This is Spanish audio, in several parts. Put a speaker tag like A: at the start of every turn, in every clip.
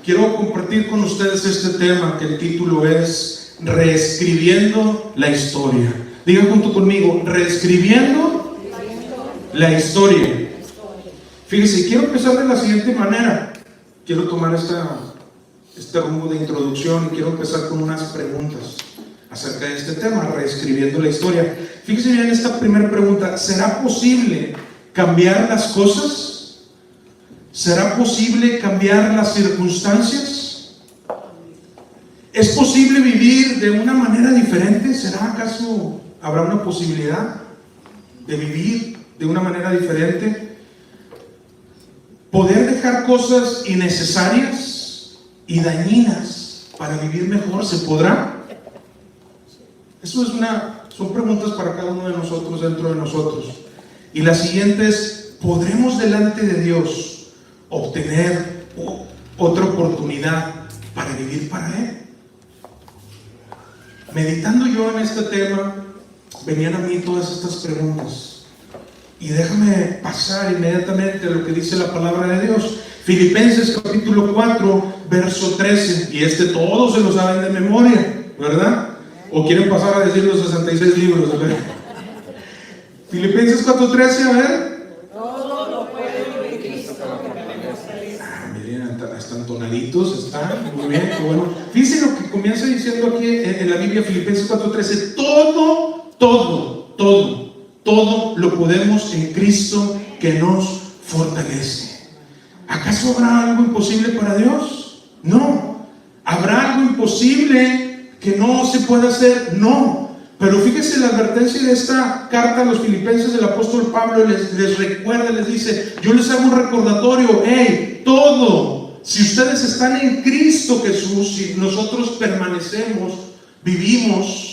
A: quiero compartir con ustedes este tema que el título es Reescribiendo la historia. Digan junto conmigo, reescribiendo la historia. Fíjense, quiero empezar de la siguiente manera. Quiero tomar este rumbo de introducción y quiero empezar con unas preguntas acerca de este tema, reescribiendo la historia. Fíjense bien esta primera pregunta: ¿será posible cambiar las cosas? ¿Será posible cambiar las circunstancias? ¿Es posible vivir de una manera diferente? ¿Será acaso habrá una posibilidad de vivir de una manera diferente? ¿Poder dejar cosas innecesarias y dañinas para vivir mejor? ¿Se podrá? Eso son preguntas para cada uno de nosotros, dentro de nosotros. Y la siguiente es: ¿podremos delante de Dios obtener otra oportunidad para vivir para Él? Meditando yo en este tema, venían a mí todas estas preguntas. Y déjame pasar inmediatamente a lo que dice la palabra de Dios. Filipenses capítulo 4, verso 13. Y todos se lo saben de memoria, ¿verdad? ¿O quieren pasar a decir los 66 libros? Filipenses 4:13, a ver.
B: Todo lo puedo en Cristo que me fortalece.
A: Miren, hasta entonaditos están. Muy bien, qué bueno. Fíjense lo que comienza diciendo aquí en la Biblia, Filipenses 4:13. Todo lo podemos en Cristo que nos fortalece. ¿Acaso habrá algo imposible para Dios? No. ¿Habrá algo imposible que no se pueda hacer? No. Pero fíjese la advertencia de esta carta a los filipenses del apóstol Pablo. Les recuerda, les dice: yo les hago un recordatorio. Todo, si ustedes están en Cristo Jesús, si nosotros permanecemos, vivimos.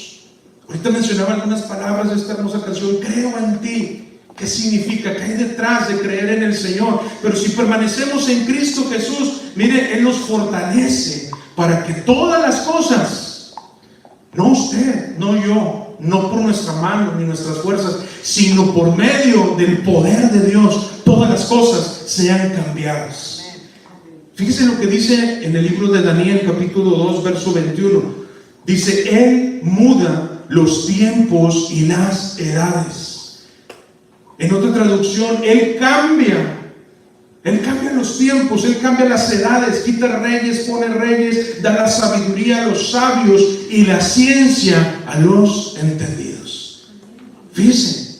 A: Ahorita mencionaba algunas palabras de esta hermosa canción: creo en ti. ¿Qué significa? ¿Qué hay detrás de creer en el Señor? Pero si permanecemos en Cristo Jesús, mire, Él nos fortalece para que todas las cosas, no usted, no yo, no por nuestra mano ni nuestras fuerzas, sino por medio del poder de Dios, todas las cosas sean cambiadas. Fíjese lo que dice en el libro de Daniel capítulo 2 verso 21. Dice: Él muda los tiempos y las edades. En otra traducción, Él cambia los tiempos, Él cambia las edades, quita reyes, pone reyes, da la sabiduría a los sabios y la ciencia a los entendidos. Fíjense,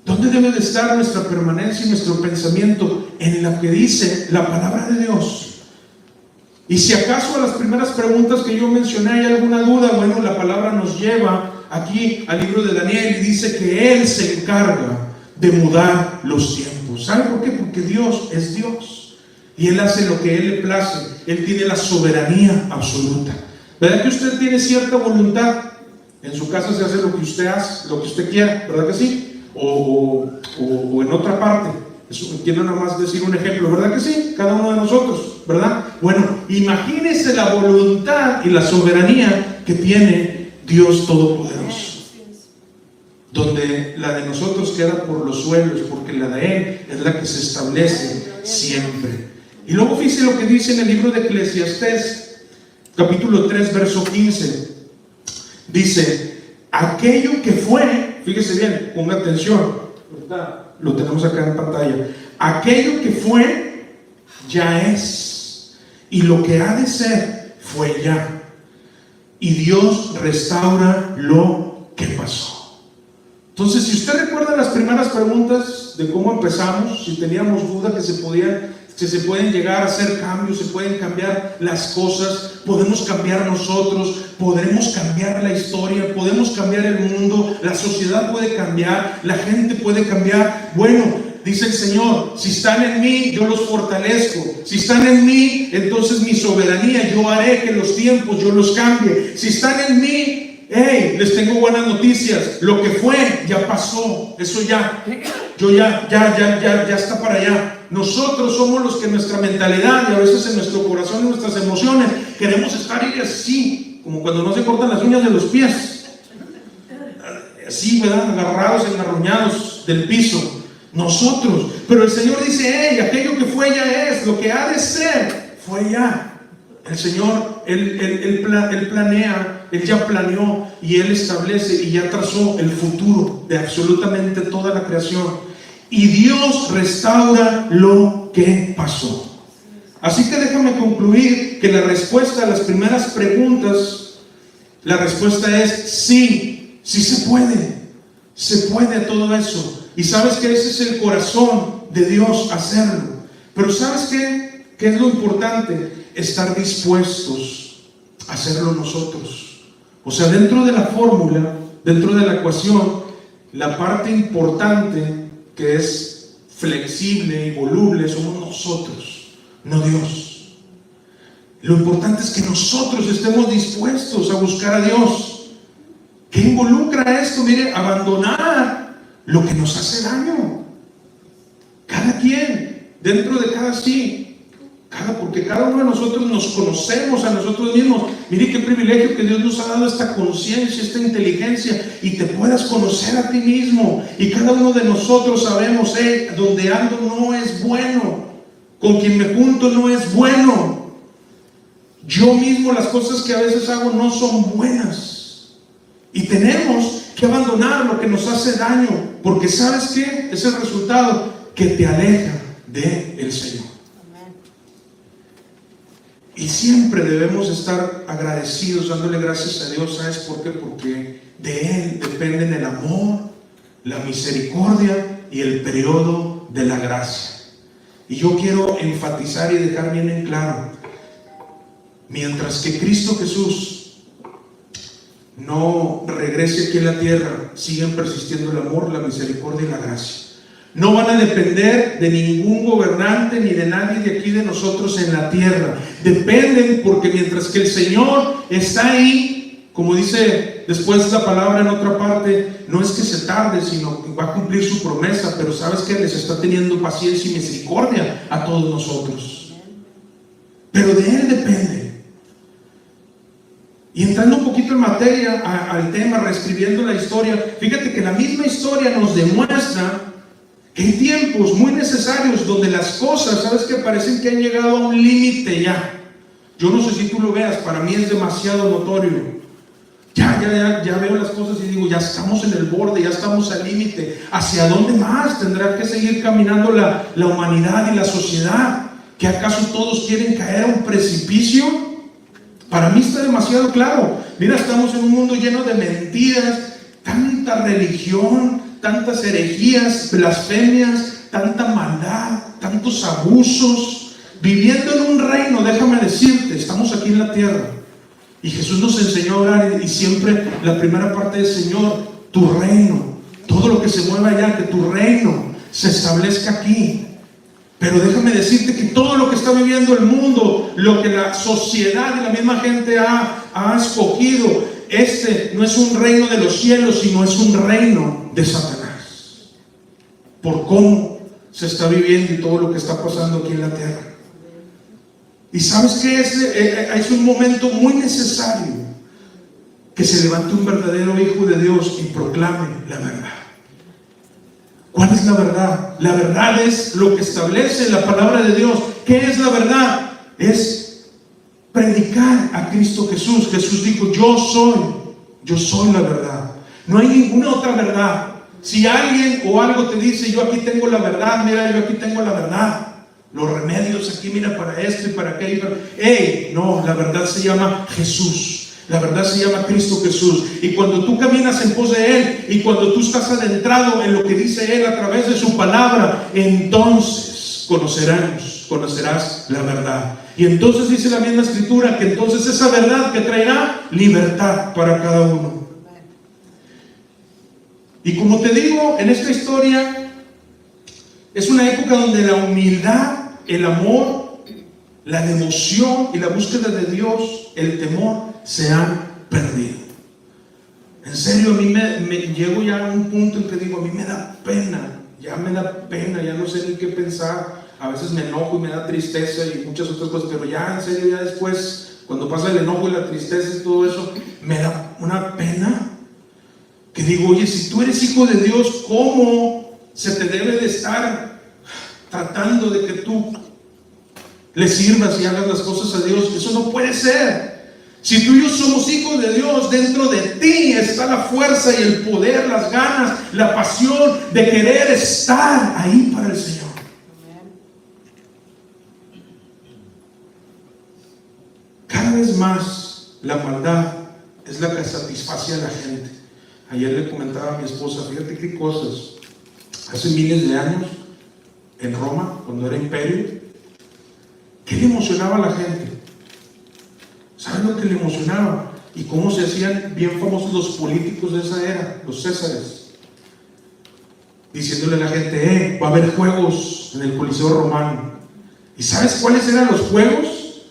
A: ¿dónde debe de estar nuestra permanencia y nuestro pensamiento? En lo que dice la palabra de Dios. Y si acaso a las primeras preguntas que yo mencioné hay alguna duda, bueno, la palabra nos lleva aquí al libro de Daniel y dice que Él se encarga de mudar los tiempos. ¿Sabe por qué? Porque Dios es Dios y Él hace lo que Él le place. Él tiene la soberanía absoluta. ¿Verdad que usted tiene cierta voluntad? En su casa se hace lo que usted hace, lo que usted quiera, ¿verdad que sí? O en otra parte. Eso quiero nada más decir un ejemplo, ¿verdad que sí? Cada uno de nosotros, ¿verdad? Bueno, imagínese la voluntad y la soberanía que tiene Dios Todopoderoso, donde la de nosotros queda por los suelos, porque la de Él es la que se establece siempre. Y luego fíjese lo que dice en el libro de Eclesiastés, capítulo 3, verso 15. Dice: aquello que fue, fíjese bien, ponga atención, lo tenemos acá en pantalla. Aquello que fue, ya es, y lo que ha de ser, fue ya. Y Dios restaura lo que pasó. Entonces, si usted recuerda las primeras preguntas de cómo empezamos, si teníamos duda que se pueden llegar a hacer cambios, se pueden cambiar las cosas, podemos cambiar nosotros, podremos cambiar la historia, podemos cambiar el mundo, la sociedad puede cambiar, la gente puede cambiar. Bueno, dice el Señor: si están en mí, yo los fortalezco. Si están en mí, entonces mi soberanía, yo haré que los tiempos yo los cambie. Si están en mí, les tengo buenas noticias. Lo que fue, ya pasó. Eso ya está para allá. Nosotros somos los que en nuestra mentalidad y a veces en nuestro corazón y nuestras emociones queremos estar ahí así, como cuando no se cortan las uñas de los pies, así, ¿verdad? Agarrados, engarruñados del piso. Nosotros, pero el Señor dice: aquello que fue ya es, lo que ha de ser fue ya. El Señor, Él planea, Él ya planeó y Él establece y ya trazó el futuro de absolutamente toda la creación. Y Dios restaura lo que pasó. Así que déjame concluir que la respuesta a las primeras preguntas, la respuesta es sí, sí se puede todo eso. Y sabes que ese es el corazón de Dios, hacerlo. Pero ¿sabes qué? ¿Qué es lo importante? Estar dispuestos a hacerlo nosotros. O sea, dentro de la fórmula, dentro de la ecuación, la parte importante que es flexible y voluble somos nosotros, no Dios. Lo importante es que nosotros estemos dispuestos a buscar a Dios. ¿Qué involucra esto? Mire, abandonar lo que nos hace daño. Cada quien, dentro de cada sí. Porque cada uno de nosotros nos conocemos a nosotros mismos. Mire qué privilegio que Dios nos ha dado esta conciencia, esta inteligencia, y te puedas conocer a ti mismo. Y cada uno de nosotros sabemos, donde ando no es bueno, con quien me junto no es bueno, yo mismo las cosas que a veces hago no son buenas. Y tenemos que abandonar lo que nos hace daño, porque ¿sabes qué? Es el resultado que te aleja del Señor. Y siempre debemos estar agradecidos, dándole gracias a Dios. ¿Sabes por qué? Porque de Él dependen el amor, la misericordia y el periodo de la gracia. Y yo quiero enfatizar y dejar bien en claro, mientras que Cristo Jesús no regrese aquí a la tierra, siguen persistiendo el amor, la misericordia y la gracia. No van a depender de ningún gobernante ni de nadie de aquí de nosotros en la tierra. Dependen porque mientras que el Señor está ahí, como dice después la palabra en otra parte, no es que se tarde, sino que va a cumplir su promesa. Pero sabes que les está teniendo paciencia y misericordia a todos nosotros. Pero de Él depende. Y entrando un poquito en materia al tema, reescribiendo la historia, fíjate que la misma historia nos demuestra que hay tiempos muy necesarios donde las cosas, ¿sabes qué? Parecen que han llegado a un límite ya. Yo no sé si tú lo veas, para mí es demasiado notorio. Ya veo las cosas y digo, ya estamos en el borde, ya estamos al límite. ¿Hacia dónde más tendrá que seguir caminando la humanidad y la sociedad? ¿Que acaso todos quieren caer a un precipicio? Para mí está demasiado claro. Mira, estamos en un mundo lleno de mentiras, tanta religión, tantas herejías, blasfemias, tanta maldad, tantos abusos, viviendo en un reino. Déjame decirte, estamos aquí en la tierra y Jesús nos enseñó a orar, y siempre la primera parte es: Señor, tu reino, todo lo que se mueva allá, que tu reino se establezca aquí. Pero déjame decirte que todo lo que está viviendo el mundo, lo que la sociedad y la misma gente ha escogido, este no es un reino de los cielos, sino es un reino de Satanás, por cómo se está viviendo y todo lo que está pasando aquí en la tierra. Y sabes que es un momento muy necesario que se levante un verdadero hijo de Dios y proclame la verdad. ¿Cuál es la verdad? La verdad es lo que establece la palabra de Dios. ¿Qué es la verdad? Es predicar a Cristo Jesús. Jesús dijo: yo soy la verdad. No hay ninguna otra verdad. Si alguien o algo te dice: yo aquí tengo la verdad, mira, yo aquí tengo la verdad, los remedios aquí, mira, para esto y para aquello, no, la verdad se llama Jesús. La verdad se llama Cristo Jesús. Y cuando tú caminas en pos de Él, y cuando tú estás adentrado en lo que dice Él a través de su palabra, entonces conocerás la verdad. Y entonces dice la misma escritura que entonces esa verdad que traerá libertad para cada uno. Y como te digo, en esta historia es una época donde la humildad, el amor, la devoción y la búsqueda de Dios, el temor, se han perdido. En serio, a mí me llego ya a un punto en que digo: a mí me da pena, ya no sé ni qué pensar. A veces me enojo y me da tristeza y muchas otras cosas, pero ya en serio, ya después, cuando pasa el enojo y la tristeza y todo eso, me da una pena que digo: oye, si tú eres hijo de Dios, ¿cómo se te debe de estar tratando de que tú le sirvas y hagas las cosas a Dios. Eso no puede ser. Si tú y yo somos hijos de Dios, dentro de ti está la fuerza y el poder, las ganas, la pasión de querer estar ahí para el Señor. Cada vez más la maldad es la que satisface a la gente. Ayer le comentaba a mi esposa, fíjate qué cosas. Hace miles de años, en Roma, cuando era imperio, ¿qué le emocionaba a la gente? ¿Saben lo que le emocionaba? Y cómo se hacían bien famosos los políticos de esa era, los césares, diciéndole a la gente, va a haber juegos en el Coliseo Romano. ¿Y sabes cuáles eran los juegos?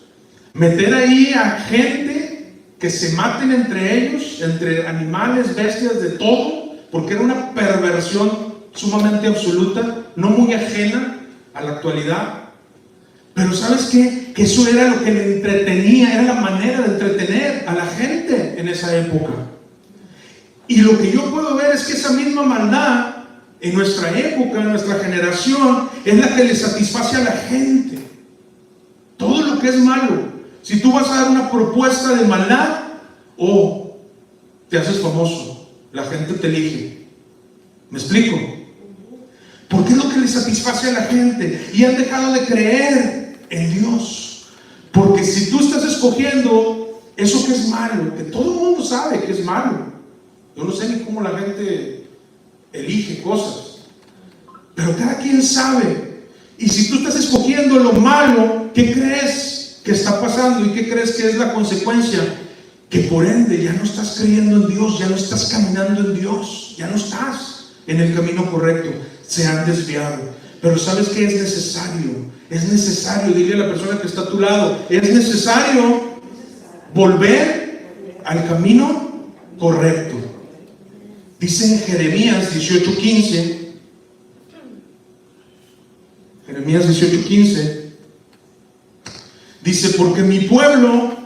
A: Meter ahí a gente que se maten entre ellos, entre animales, bestias, de todo, porque era una perversión sumamente absoluta, no muy ajena a la actualidad. Pero ¿sabes qué? Que eso era lo que le entretenía, era la manera de entretener a la gente en esa época. Y lo que yo puedo ver es que esa misma maldad en nuestra época, en nuestra generación, es la que le satisface a la gente. Todo lo que es malo. Si tú vas a dar una propuesta de maldad, te haces famoso, la gente te elige. ¿Me explico? Porque es lo que le satisface a la gente. Y han dejado de creer en Dios. Porque si tú estás escogiendo eso que es malo, que todo el mundo sabe que es malo, yo no sé ni cómo la gente elige cosas, pero cada quien sabe. Y si tú estás escogiendo lo malo, ¿qué crees que está pasando? ¿Y qué crees que es la consecuencia? Que por ende ya no estás creyendo en Dios, ya no estás caminando en Dios, ya no estás en el camino correcto. Se han desviado. Pero ¿sabes qué es necesario? Es necesario, dile a la persona que está a tu lado, es necesario volver al camino correcto. Dice en Jeremías 18:15, Jeremías 18:15, dice, porque mi pueblo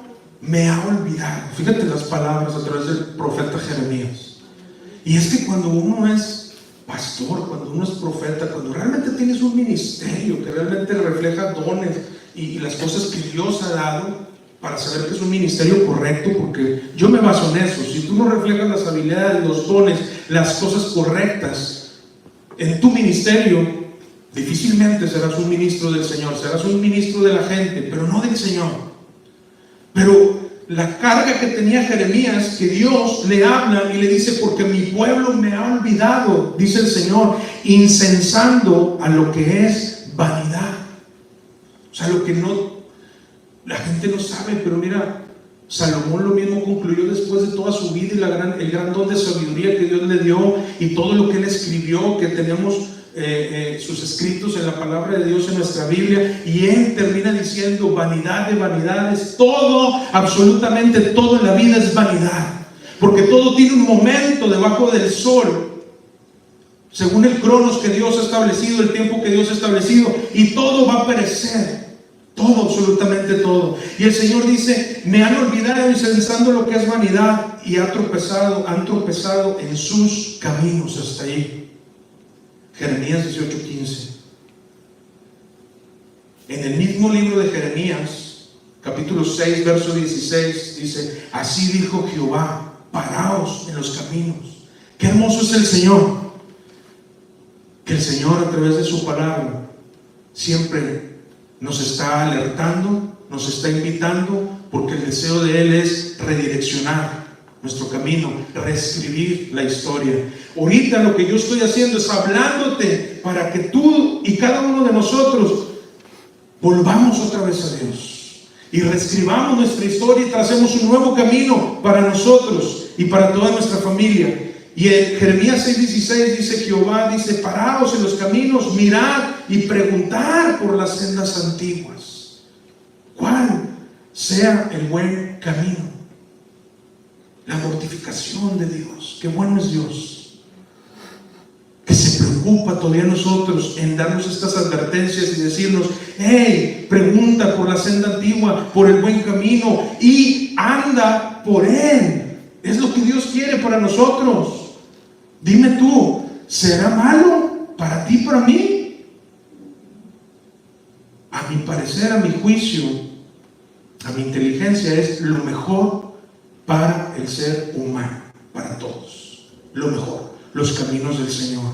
A: me ha olvidado. Fíjate las palabras a través del profeta Jeremías. Y es que cuando uno es pastor, cuando uno es profeta, cuando realmente tienes un ministerio que realmente refleja dones y las cosas que Dios ha dado, para saber que es un ministerio correcto, porque yo me baso en eso. Si tú no reflejas las habilidades, los dones, las cosas correctas en tu ministerio, difícilmente serás un ministro del Señor. Serás un ministro de la gente, pero no del Señor. Pero la carga que tenía Jeremías, que Dios le habla y le dice, porque mi pueblo me ha olvidado, dice el Señor, incensando a lo que es vanidad. O sea, lo que la gente no sabe. Pero mira, Salomón lo mismo concluyó después de toda su vida y el gran don de sabiduría que Dios le dio y todo lo que él escribió, que tenemos sus escritos en la palabra de Dios en nuestra Biblia, y él termina diciendo, vanidad de vanidades, todo, absolutamente todo en la vida es vanidad, porque todo tiene un momento debajo del sol, según el cronos que Dios ha establecido, el tiempo que Dios ha establecido, y todo va a perecer. Todo, absolutamente todo. Y el Señor dice, me han olvidado incensando lo que es vanidad, y han tropezado en sus caminos. Hasta ahí. Jeremías 18:15. En el mismo libro de Jeremías, capítulo 6, verso 16, dice, así dijo Jehová, paraos en los caminos. Qué hermoso es el Señor. Que el Señor, a través de su palabra, siempre nos está alertando, nos está invitando, porque el deseo de Él es redireccionar nuestro camino, reescribir la historia. Ahorita lo que yo estoy haciendo es hablándote para que tú y cada uno de nosotros volvamos otra vez a Dios y reescribamos nuestra historia y tracemos un nuevo camino para nosotros y para toda nuestra familia. Y en Jeremías 6:16 dice, Jehová dice, paraos en los caminos, mirad y preguntad por las sendas antiguas, cuál sea el buen camino. La mortificación de Dios. Qué bueno es Dios, que se preocupa todavía nosotros en darnos estas advertencias y decirnos, hey, pregunta por la senda antigua, por el buen camino, y anda por él. Es lo que Dios quiere para nosotros. Dime tú, ¿será malo para ti, para mí? A a mi parecer, a mi juicio, a mi inteligencia, es lo mejor para el ser humano, para todos. Lo mejor, los caminos del Señor.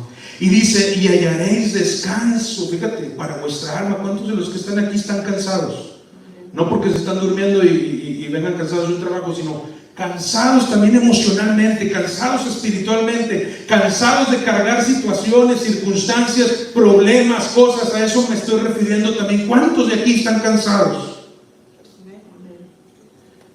A: Y dice, y hallaréis descanso, fíjate, para vuestra alma. ¿Cuántos de los que están aquí están cansados? No porque se están durmiendo y vengan cansados de un trabajo, sino cansados también emocionalmente, cansados espiritualmente, cansados de cargar situaciones, circunstancias, problemas, cosas. A eso me estoy refiriendo también. ¿Cuántos de aquí están cansados?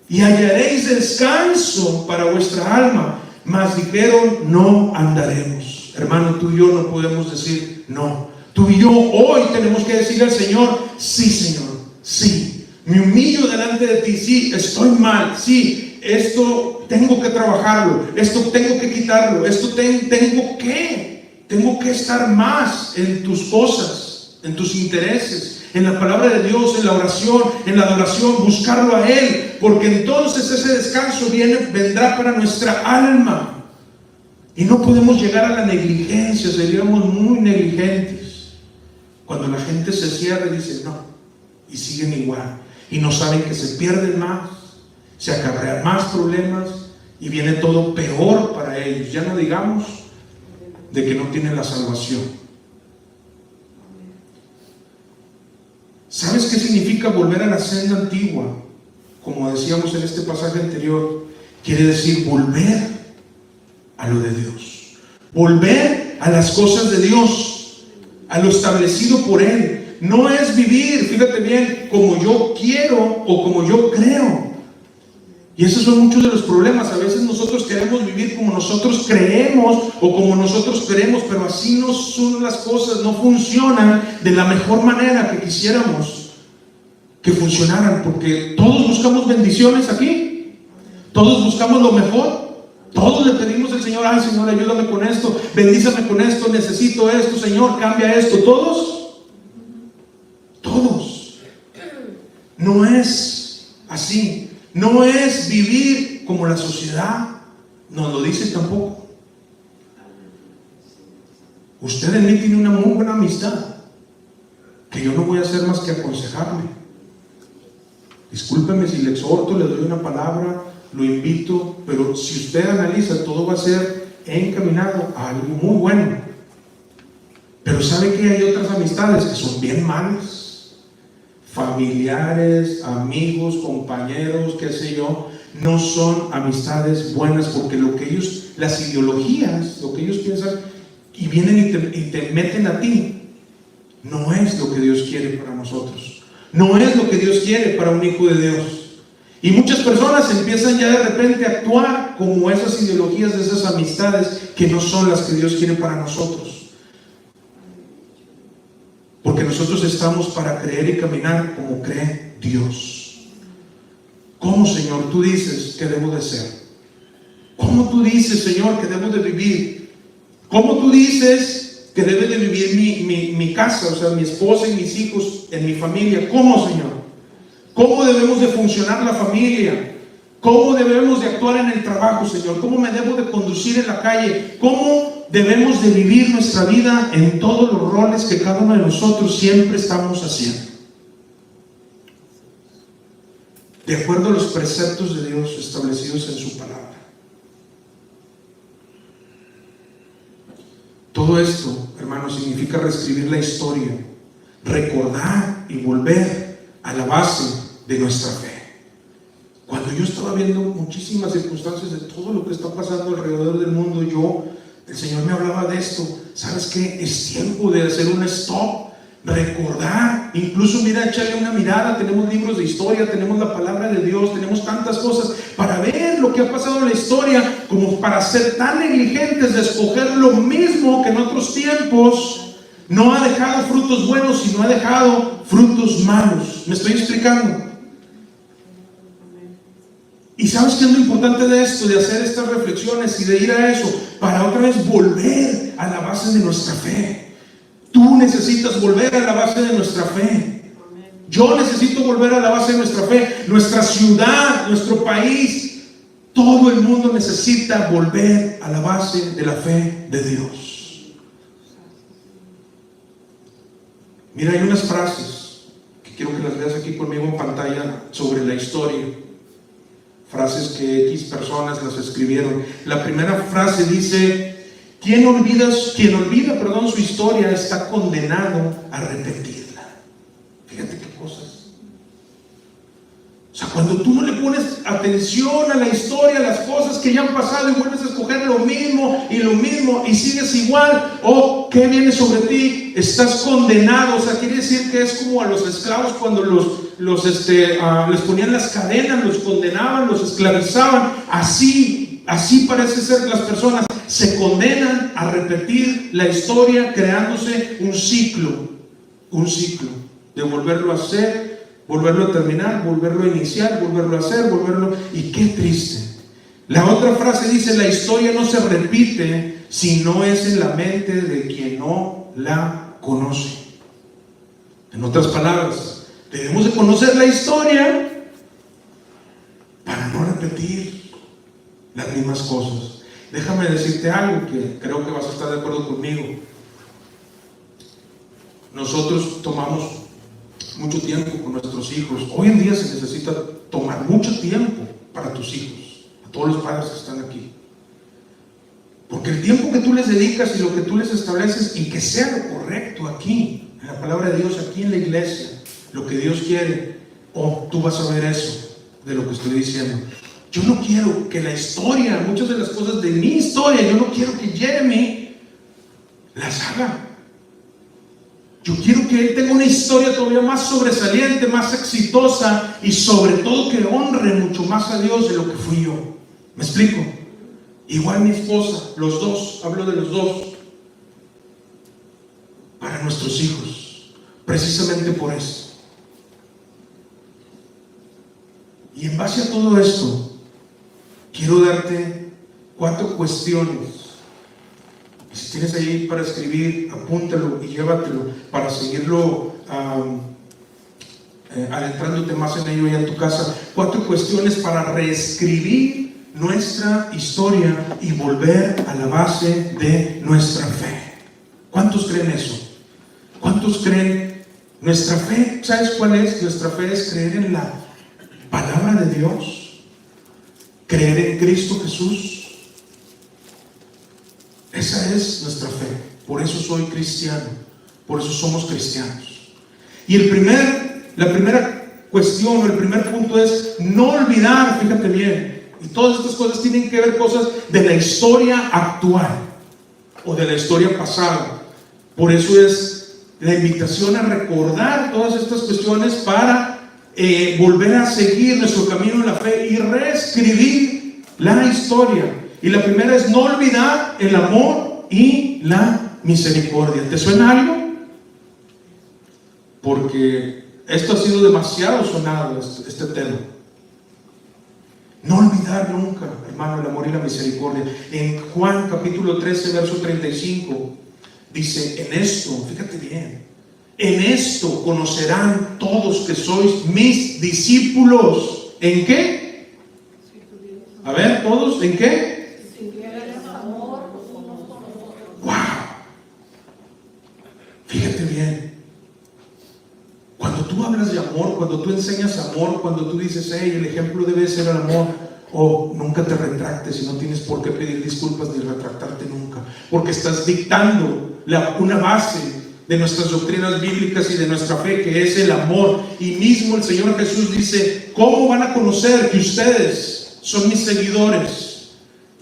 A: Y hallaréis descanso para vuestra alma, mas dijeron, no andaremos. Hermano, tú y yo no podemos decir no. Tú y yo hoy tenemos que decirle al Señor, sí, Señor, sí, me humillo delante de ti, sí, estoy mal, sí, esto tengo que trabajarlo, esto tengo que quitarlo, esto tengo que estar más en tus cosas, en tus intereses, en la palabra de Dios, en la oración, en la adoración, buscarlo a Él, porque entonces ese descanso vendrá para nuestra alma. Y no podemos llegar a la negligencia, seríamos muy negligentes. Cuando la gente se cierra y dice no, y siguen igual, y no saben que se pierden más, se acarrean más problemas, y viene todo peor para ellos. Ya no digamos de que no tienen la salvación. ¿Sabes qué significa volver a la senda antigua? Como decíamos en este pasaje anterior, quiere decir volver a lo de Dios, volver a las cosas de Dios, a lo establecido por Él. No es vivir, fíjate bien, como yo quiero o como yo creo. Y esos son muchos de los problemas. A veces nosotros queremos vivir como nosotros creemos o como nosotros queremos, pero así no son las cosas, no funcionan de la mejor manera que quisiéramos que funcionaran, porque todos buscamos bendiciones aquí, todos buscamos lo mejor. Todos le pedimos al Señor, ay Señor, ayúdame con esto, bendíceme con esto, necesito esto, Señor, cambia esto. Todos. No es así. No es vivir como la sociedad nos lo dice tampoco. Usted en mí tiene una muy buena amistad, que yo no voy a hacer más que aconsejarle. Discúlpeme si le exhorto, le doy una palabra, lo invito, pero si usted analiza, todo va a ser encaminado a algo muy bueno. Pero sabe que hay otras amistades que son bien malas, familiares, amigos, compañeros, qué sé yo, no son amistades buenas, porque lo que ellos, las ideologías, lo que ellos piensan y vienen y te meten a ti, no es lo que Dios quiere para nosotros, no es lo que Dios quiere para un hijo de Dios. Y muchas personas empiezan ya de repente a actuar como esas ideologías de esas amistades que no son las que Dios quiere para nosotros. Porque nosotros estamos para creer y caminar como cree Dios. ¿Cómo, Señor, tú dices que debo de ser? ¿Cómo tú dices, Señor, que debo de vivir? ¿Cómo tú dices que debe de vivir mi casa, o sea, mi esposa y mis hijos en mi familia? ¿Cómo, Señor? ¿Cómo debemos de funcionar la familia? ¿Cómo debemos de actuar en el trabajo, Señor? ¿Cómo me debo de conducir en la calle? ¿Cómo debemos de vivir nuestra vida en todos los roles que cada uno de nosotros siempre estamos haciendo? De acuerdo a los preceptos de Dios establecidos en su palabra. Todo esto, hermanos, significa reescribir la historia, recordar y volver a la base de nuestra fe. Cuando yo estaba viendo muchísimas circunstancias de todo lo que está pasando alrededor del mundo, el Señor me hablaba de esto. ¿Sabes qué? Es tiempo de hacer un stop, recordar, incluso echarle una mirada. Tenemos libros de historia, tenemos la palabra de Dios, tenemos tantas cosas para ver lo que ha pasado en la historia, como para ser tan negligentes de escoger lo mismo que en otros tiempos no ha dejado frutos buenos, sino ha dejado frutos malos. ¿Me estoy explicando? Y ¿sabes qué es lo importante de esto? De hacer estas reflexiones y de ir a eso, para otra vez volver a la base de nuestra fe. Tú necesitas volver a la base de nuestra fe. Yo necesito volver a la base de nuestra fe. Nuestra ciudad, nuestro país, todo el mundo necesita volver a la base de la fe de Dios. Mira, hay unas frases que quiero que las veas aquí conmigo en pantalla, sobre la historia. Frases que X personas las escribieron. La primera frase dice: quien olvida su historia está condenado a repetirla. Fíjate qué cosas. O sea, cuando tú no le pones atención a la historia, a las cosas que ya han pasado, y vuelves a escoger lo mismo y sigues igual, o ¿qué viene sobre ti? Estás condenado. O sea, quiere decir que es como a los esclavos cuando les ponían las cadenas, los condenaban, los esclavizaban. Así parece ser que las personas se condenan a repetir la historia, creándose un ciclo de volverlo a hacer, volverlo a terminar, volverlo a iniciar, volverlo a hacer, y qué triste. La otra frase dice: la historia no se repite si no es en la mente de quien no la conoce. En otras palabras, debemos de conocer la historia para no repetir las mismas cosas. Déjame decirte algo que creo que vas a estar de acuerdo conmigo. Nosotros tomamos mucho tiempo con nuestros hijos. Hoy en día se necesita tomar mucho tiempo para tus hijos, a todos los padres que están aquí, porque el tiempo que tú les dedicas y lo que tú les estableces, y que sea lo correcto aquí en la palabra de Dios, aquí en la iglesia, lo que Dios quiere, tú vas a ver eso de lo que estoy diciendo. Yo no quiero que la historia, muchas de las cosas de mi historia, yo no quiero que Jeremy las haga. Yo quiero que él tenga una historia todavía más sobresaliente, más exitosa, y sobre todo que honre mucho más a Dios de lo que fui yo. ¿Me explico? Igual mi esposa, los dos, hablo de los dos, para nuestros hijos, precisamente por eso. Y en base a todo esto, quiero darte 4 cuestiones. Si tienes ahí para escribir, apúntalo y llévatelo para seguirlo adentrándote más en ello allá en tu casa. 4 cuestiones para reescribir nuestra historia y volver a la base de nuestra fe. ¿Cuántos creen eso? ¿Cuántos creen? Nuestra fe, ¿sabes cuál es? Nuestra fe es creer en la palabra de Dios, creer en Cristo Jesús. Esa es nuestra fe. Por eso soy cristiano, por eso somos cristianos. Y la primera cuestión, o el primer punto es no olvidar. Fíjate bien, y todas estas cosas tienen que ver cosas de la historia actual o de la historia pasada. Por eso es la invitación a recordar todas estas cuestiones para volver a seguir nuestro camino en la fe y reescribir la historia. Y la primera es no olvidar el amor y la misericordia. ¿Te suena algo? Porque esto ha sido demasiado sonado, este tema. No olvidar nunca, hermano, el amor y la misericordia. En Juan capítulo 13, verso 35, dice: en esto, fíjate bien, en esto conocerán todos que sois mis discípulos. ¿En qué? A ver, todos, ¿en qué? Wow. Fíjate bien. Cuando tú hablas de amor, cuando tú enseñas amor, cuando tú dices: hey, el ejemplo debe ser el amor, nunca te retractes, y no tienes por qué pedir disculpas ni retractarte nunca, porque estás dictando una base de nuestras doctrinas bíblicas y de nuestra fe, que es el amor. Y mismo el Señor Jesús dice: ¿cómo van a conocer que ustedes son mis seguidores,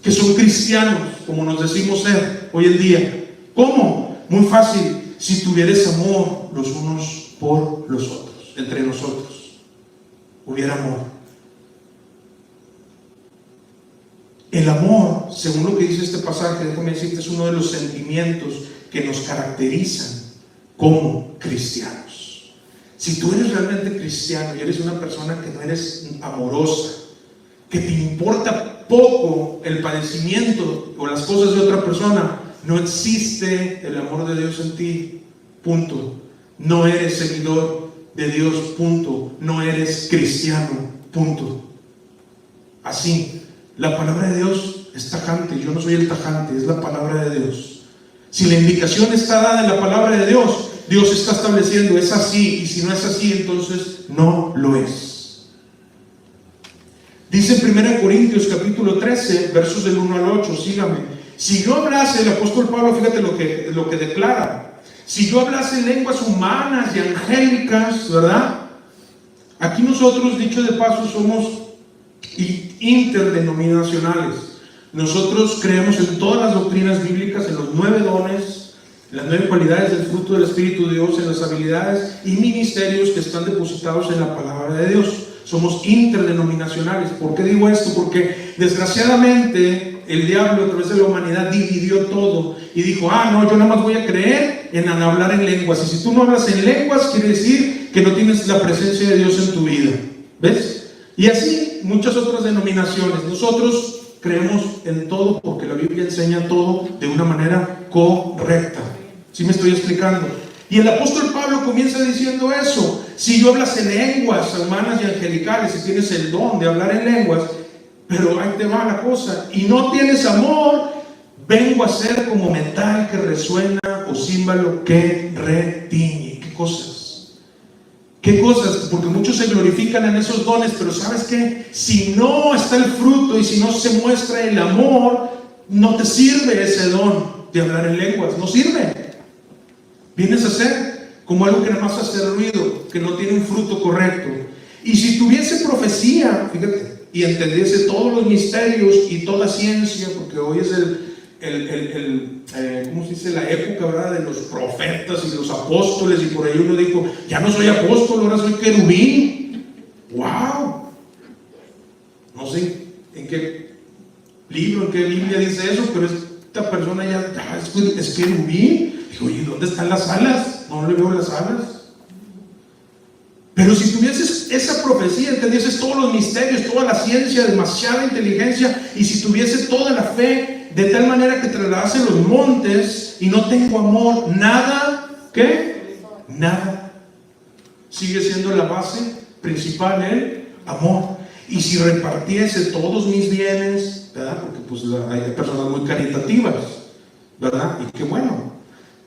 A: que son cristianos, como nos decimos ser hoy en día? ¿Cómo? Muy fácil: si tuvieres amor los unos por los otros, entre nosotros hubiera amor. El amor, según lo que dice este pasaje, déjame decirte, es uno de los sentimientos que nos caracterizan como cristianos. Si tú eres realmente cristiano y eres una persona que no eres amorosa, que te importa poco el padecimiento o las cosas de otra persona, no existe el amor de Dios en ti, punto. No eres seguidor de Dios, punto. No eres cristiano, punto. Así, la palabra de Dios es tajante. Yo no soy el tajante, es la palabra de Dios. Si la indicación está dada en la palabra de Dios, Dios está estableciendo, es así, y si no es así, entonces no lo es. Dice en 1 Corintios capítulo 13, versos del 1 al 8, sígame. Si yo hablase, el apóstol Pablo, fíjate lo que declara. Si yo hablase lenguas humanas y angélicas, ¿verdad? Aquí nosotros, dicho de paso, somos interdenominacionales. Nosotros creemos en todas las doctrinas bíblicas, en los 9 dones, las 9 cualidades del fruto del Espíritu de Dios, en las habilidades y ministerios que están depositados en la palabra de Dios. Somos interdenominacionales. ¿Por qué digo esto? Porque desgraciadamente el diablo a través de la humanidad dividió todo y dijo, no, yo nada más voy a creer en hablar en lenguas, y si tú no hablas en lenguas quiere decir que no tienes la presencia de Dios en tu vida. ¿Ves? Y así muchas otras denominaciones. Nosotros creemos en todo porque la Biblia enseña todo de una manera correcta. ¿Sí me estoy explicando? Y el apóstol Pablo comienza diciendo eso. Si yo hablas en lenguas humanas y angelicales, si tienes el don de hablar en lenguas, pero ahí te va la cosa, y no tienes amor, vengo a ser como metal que resuena o címbalo que retiñe. ¿Qué cosas? ¿Qué cosas? Porque muchos se glorifican en esos dones, pero ¿sabes qué? Si no está el fruto y si no se muestra el amor, no te sirve ese don de hablar en lenguas, no sirve. Vienes a ser como algo que nada más hace ruido, que no tiene un fruto correcto. Y si tuviese profecía, fíjate, y entendiese todos los misterios y toda ciencia, porque hoy es ¿cómo se dice? La época, ¿verdad?, de los profetas y los apóstoles, y por ahí uno dijo, ya no soy apóstol, ahora soy querubín. ¡Wow! No sé en qué libro, en qué Biblia dice eso, pero esta persona ya es querubín. Digo, oye, ¿dónde están las alas? No le veo las alas. Pero si tuvieses esa profecía, entendieses todos los misterios, toda la ciencia, demasiada inteligencia, y si tuviese toda la fe, de tal manera que trasladase los montes, y no tengo amor, nada, ¿qué? Nada. Sigue siendo la base principal el amor. Y si repartiese todos mis bienes, ¿verdad? Porque pues hay personas muy caritativas, ¿verdad? Y qué bueno.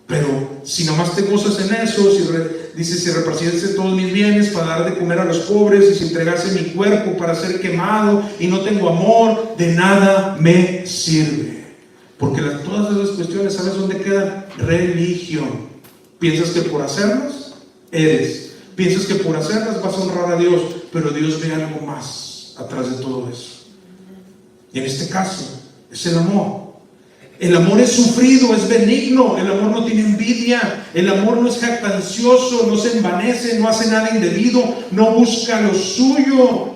A: Pero si nomás te gozas en eso, si repartiese todos mis bienes para dar de comer a los pobres, y si entregase mi cuerpo para ser quemado y no tengo amor, de nada me sirve. Porque todas esas cuestiones, ¿sabes dónde quedan? Religión. ¿Piensas que por hacerlas eres? ¿Piensas que por hacerlas vas a honrar a Dios? Pero Dios ve algo más atrás de todo eso. Y en este caso es el amor. El amor es sufrido, es benigno, el amor no tiene envidia, el amor no es jactancioso, no se envanece, no hace nada indebido, no busca lo suyo.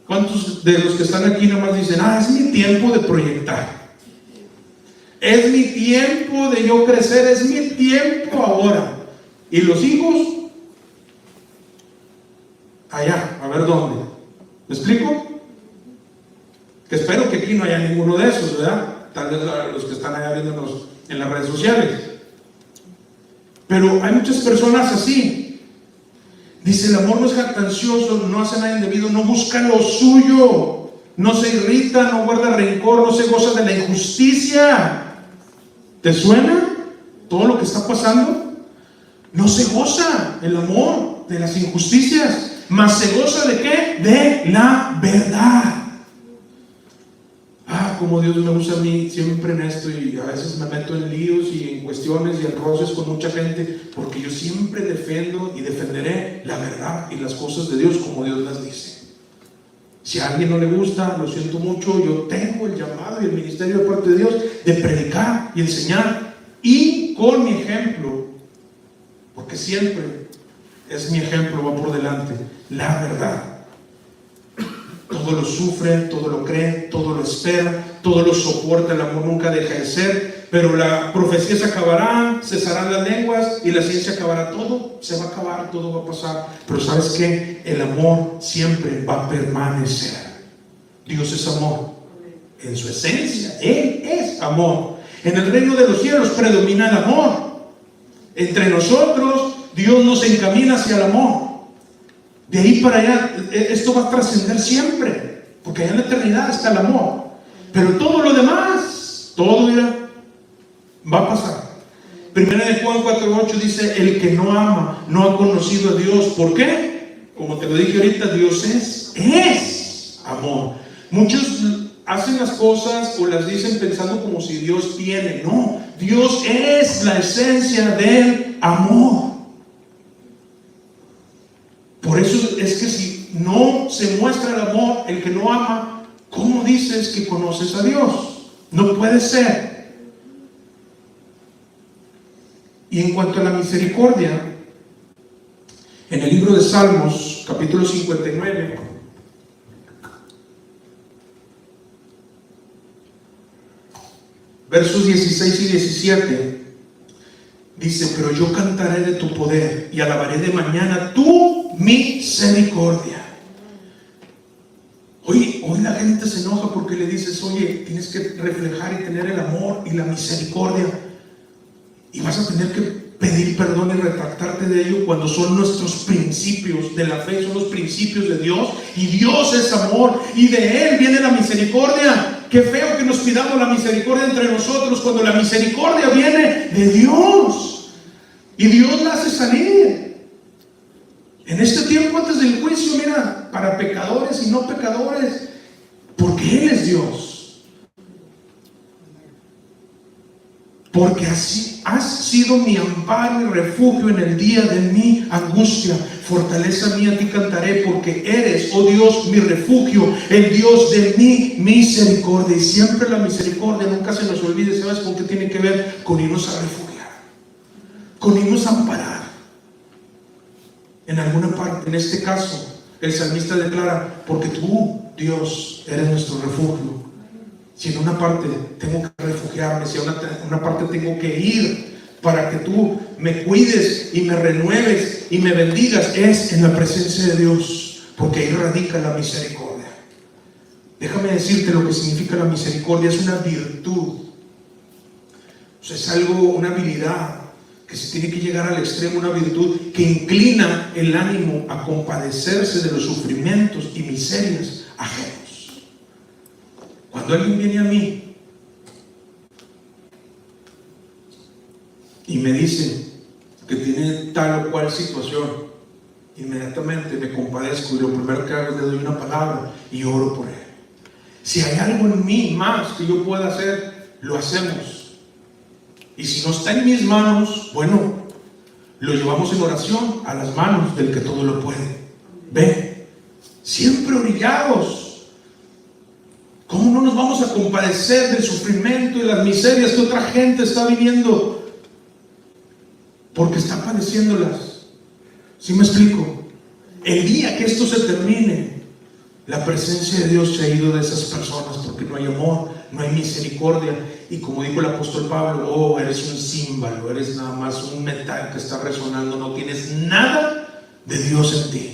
A: ¿Cuántos de los que están aquí nada más dicen, es mi tiempo de proyectar? Es mi tiempo de yo crecer, es mi tiempo ahora. ¿Y los hijos? Allá, a ver dónde. ¿Me explico? Que espero que aquí no haya ninguno de esos, ¿verdad? Tal vez los que están allá viéndonos en las redes sociales. Pero hay muchas personas así. Dice, el amor no es jactancioso, no hace nada indebido, no busca lo suyo, no se irrita, no guarda rencor, no se goza de la injusticia. ¿Te suena todo lo que está pasando? No se goza el amor de las injusticias, mas se goza ¿de qué? De la verdad. Como Dios me usa a mí siempre en esto, y a veces me meto en líos y en cuestiones y en roces con mucha gente, porque yo siempre defiendo y defenderé la verdad y las cosas de Dios como Dios las dice. Si a alguien no le gusta, lo siento mucho, yo tengo el llamado y el ministerio de parte de Dios de predicar y enseñar, y con mi ejemplo, porque siempre es mi ejemplo, va por delante, la verdad. Todo lo sufre, todo lo cree, todo lo espera, todo lo soporta, el amor nunca deja de ser. Pero la profecía se acabará, cesarán las lenguas y la ciencia acabará. Todo se va a acabar, todo va a pasar. Pero ¿sabes qué? El amor siempre va a permanecer. Dios es amor en su esencia, Él es amor. En el reino de los cielos predomina el amor. Entre nosotros, Dios nos encamina hacia el amor. De ahí para allá, esto va a trascender siempre, porque allá en la eternidad está el amor. Pero todo lo demás, todo ya va a pasar. Primera de Juan 4:8 dice: el que no ama no ha conocido a Dios. ¿Por qué? Como te lo dije ahorita, Dios es amor. Muchos hacen las cosas o las dicen pensando como si Dios tiene. No, Dios es la esencia del amor. Por eso es que si no se muestra el amor, el que no ama, ¿cómo dices que conoces a Dios? No puede ser. Y en cuanto a la misericordia, en el libro de Salmos, capítulo 59, versos 16 y 17, dice: pero yo cantaré de tu poder y alabaré de mañana tu misericordia. Hoy la gente se enoja porque le dices: oye, tienes que reflejar y tener el amor y la misericordia, y vas a tener que pedir perdón y retractarte de ello, cuando son nuestros principios de la fe, son los principios de Dios, y Dios es amor, y de Él viene la misericordia. Qué feo que nos pidamos la misericordia entre nosotros, cuando la misericordia viene de Dios, y Dios la hace salir. En este tiempo antes del juicio, mira, para pecadores y no pecadores, porque Él es Dios. Porque así has sido mi amparo y refugio en el día de mi angustia. Fortaleza mía, a ti cantaré, porque eres, oh Dios, mi refugio, el Dios de mi misericordia. Y siempre la misericordia, nunca se nos olvide, ¿sabes con qué tiene que ver? Con irnos a refugiar, con irnos a amparar. En alguna parte, en este caso, el salmista declara: porque tú, Dios, eres nuestro refugio. Si en una parte tengo que refugiarme, si en una parte tengo que ir para que tú me cuides y me renueves y me bendigas, es en la presencia de Dios, porque ahí radica la misericordia. Déjame decirte lo que significa la misericordia. Es una virtud, o sea, es algo, una habilidad que se tiene que llegar al extremo, una virtud que inclina el ánimo a compadecerse de los sufrimientos y miserias ajenos. Cuando alguien viene a mí y me dice que tiene tal o cual situación, inmediatamente me compadezco y lo primero que hago es le doy una palabra y oro por él. Si hay algo en mí más que yo pueda hacer, lo hacemos. Y si no está en mis manos, bueno, lo llevamos en oración a las manos del que todo lo puede. Ven, siempre orillados. ¿Cómo no nos vamos a compadecer del sufrimiento y las miserias que otra gente está viviendo? Porque está padeciéndolas. ¿Sí me explico? El día que esto se termine, la presencia de Dios se ha ido de esas personas, porque no hay amor, no hay misericordia. Y como dijo el apóstol Pablo: oh, eres un címbalo, eres nada más un metal que está resonando, no tienes nada de Dios en ti.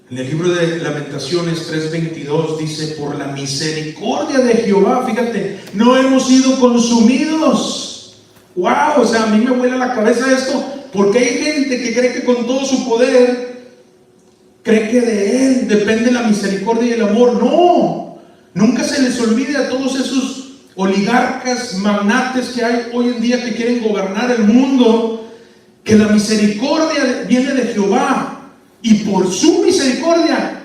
A: En el libro de Lamentaciones 3:22 dice: por la misericordia de Jehová, fíjate, no hemos sido consumidos. Wow, o sea, a mí me vuela la cabeza esto, porque hay gente que cree que con todo su poder, cree que de Él depende la misericordia y el amor. No, nunca se les olvide a todos esos oligarcas, magnates que hay hoy en día que quieren gobernar el mundo, que la misericordia viene de Jehová. Y por su misericordia,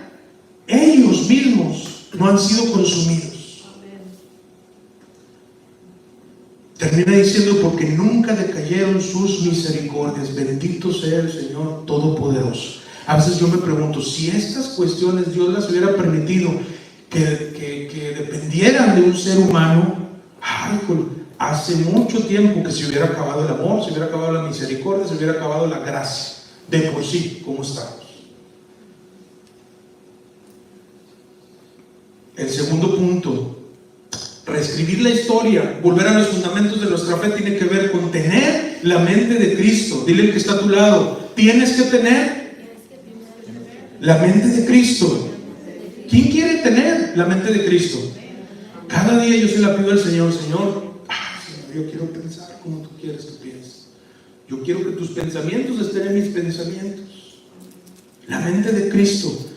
A: ellos mismos no han sido consumidos. Termina diciendo: porque nunca decayeron sus misericordias. Bendito sea el Señor Todopoderoso. A veces yo me pregunto, si estas cuestiones Dios las hubiera permitido que dependieran de un ser humano, hace mucho tiempo que se hubiera acabado el amor, se hubiera acabado la misericordia, se hubiera acabado la gracia. De por sí, ¿cómo estamos? El segundo punto, reescribir la historia, volver a los fundamentos de nuestra fe, tiene que ver con tener la mente de Cristo. Dile al que está a tu lado: tienes que tener la mente de Cristo. ¿Quién quiere tener la mente de Cristo? Cada día yo se la pido al Señor: Señor, yo quiero pensar como tú quieres que pienses. Yo quiero que tus pensamientos estén en mis pensamientos. La mente de Cristo.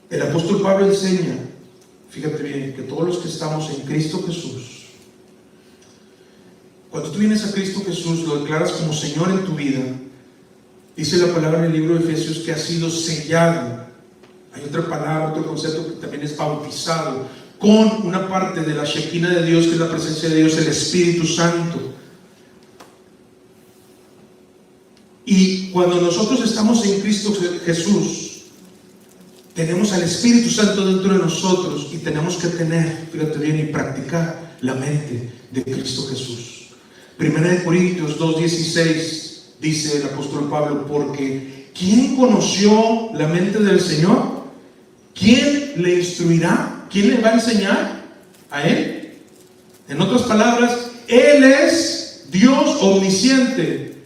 A: El apóstol Pablo enseña, fíjate bien, que todos los que estamos en Cristo Jesús, cuando tú vienes a Cristo Jesús, lo declaras como Señor en tu vida, dice la palabra en el libro de Efesios que ha sido sellado. Hay otra palabra, otro concepto que también es bautizado con una parte de la Shekinah de Dios, que es la presencia de Dios, el Espíritu Santo. Y cuando nosotros estamos en Cristo Jesús, tenemos al Espíritu Santo dentro de nosotros y tenemos que tener, fíjate bien, y practicar la mente de Cristo Jesús. 1 Corintios 2:16 dice el apóstol Pablo, porque ¿quién conoció la mente del Señor? ¿Quién le instruirá? ¿Quién le va a enseñar? ¿A Él? En otras palabras, Él es Dios omnisciente.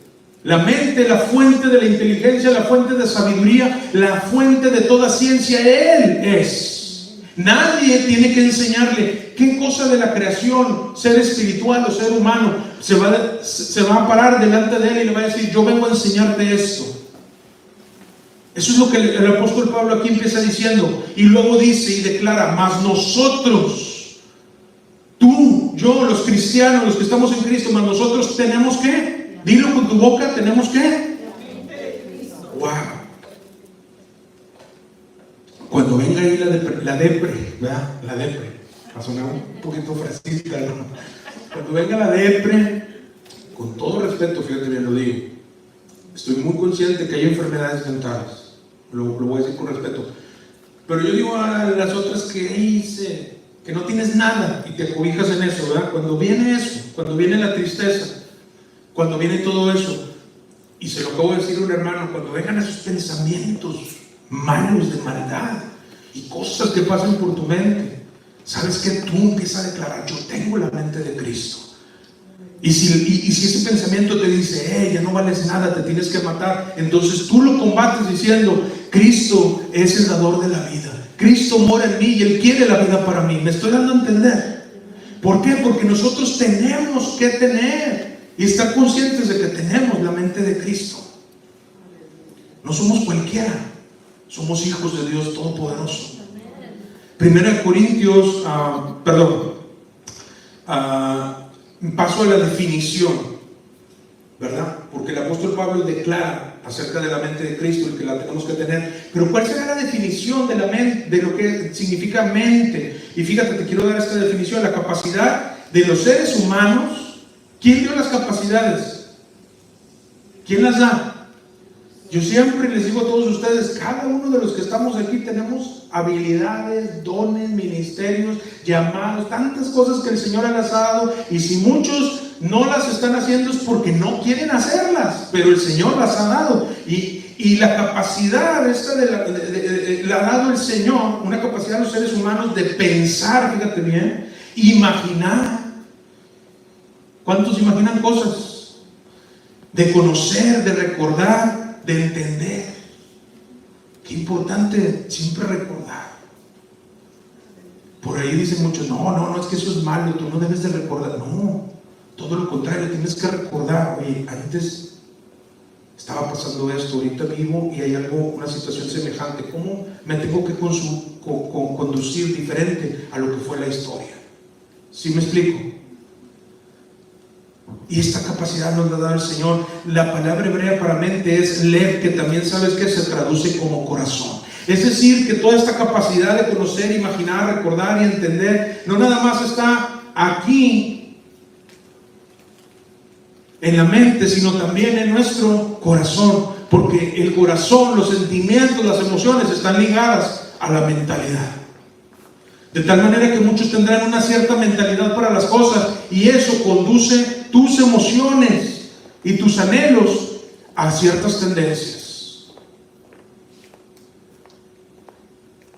A: La mente, la fuente de la inteligencia, la fuente de sabiduría, la fuente de toda ciencia, Él es. Nadie tiene que enseñarle qué cosa de la creación, ser espiritual o ser humano, se va a parar delante de Él y le va a decir, yo vengo a enseñarte esto. Eso es lo que el apóstol Pablo aquí empieza diciendo, y luego dice y declara, mas nosotros, tú, yo, los cristianos, los que estamos en Cristo, mas nosotros tenemos que, dilo con tu boca, tenemos que, wow. Cuando venga ahí la depre, ¿verdad? La depre, va a sonar un poquito fresquita, ¿no? Cuando venga la depre, con todo respeto, fíjate bien lo digo, estoy muy consciente que hay enfermedades mentales, lo voy a decir con respeto, pero yo digo a las otras que hice, que no tienes nada y te cobijas en eso, ¿verdad? Cuando viene eso, cuando viene la tristeza, cuando viene todo eso, y se lo acabo de decir a un hermano, cuando vengan esos pensamientos malos de maldad y cosas que pasan por tu mente, sabes que tú empiezas a declarar, yo tengo la mente de Cristo. Y si ese pensamiento te dice, ya no vales nada, te tienes que matar, entonces tú lo combates diciendo, Cristo es el dador de la vida, Cristo mora en mí y Él quiere la vida para mí. ¿Me estoy dando a entender? ¿Por qué? Porque nosotros tenemos que tener y estar conscientes de que tenemos la mente de Cristo. No somos cualquiera, somos hijos de Dios Todopoderoso. 1 Corintios, paso a la definición, ¿verdad? Porque el apóstol Pablo declara acerca de la mente de Cristo y que la tenemos que tener. Pero ¿cuál será la definición de la mente, de lo que significa mente? Y fíjate, te quiero dar esta definición: la capacidad de los seres humanos. ¿Quién dio las capacidades? ¿Quién las da? Yo siempre les digo a todos ustedes, cada uno de los que estamos aquí tenemos habilidades, dones, ministerios, llamados, tantas cosas que el Señor les ha dado, y si muchos no las están haciendo es porque no quieren hacerlas, pero el Señor las ha dado, y la capacidad esta la ha dado el Señor, una capacidad de los seres humanos de pensar, fíjate bien, imaginar. ¿Cuántos imaginan cosas? De conocer, de recordar, de entender. Qué importante siempre recordar. Por ahí dicen muchos, no, es que eso es malo, tú no debes de recordar. No, todo lo contrario, tienes que recordar. Oye, antes estaba pasando esto, ahorita vivo y hay una situación semejante. ¿Cómo me tengo que conducir diferente a lo que fue la historia? ¿Sí me explico? Y esta capacidad nos la da el Señor. La palabra hebrea para mente es lev, que también sabes que se traduce como corazón. Es decir, que toda esta capacidad de conocer, imaginar, recordar y entender no nada más está aquí en la mente, sino también en nuestro corazón, porque el corazón, los sentimientos, las emociones están ligadas a la mentalidad. De tal manera que muchos tendrán una cierta mentalidad para las cosas, y eso conduce tus emociones y tus anhelos a ciertas tendencias.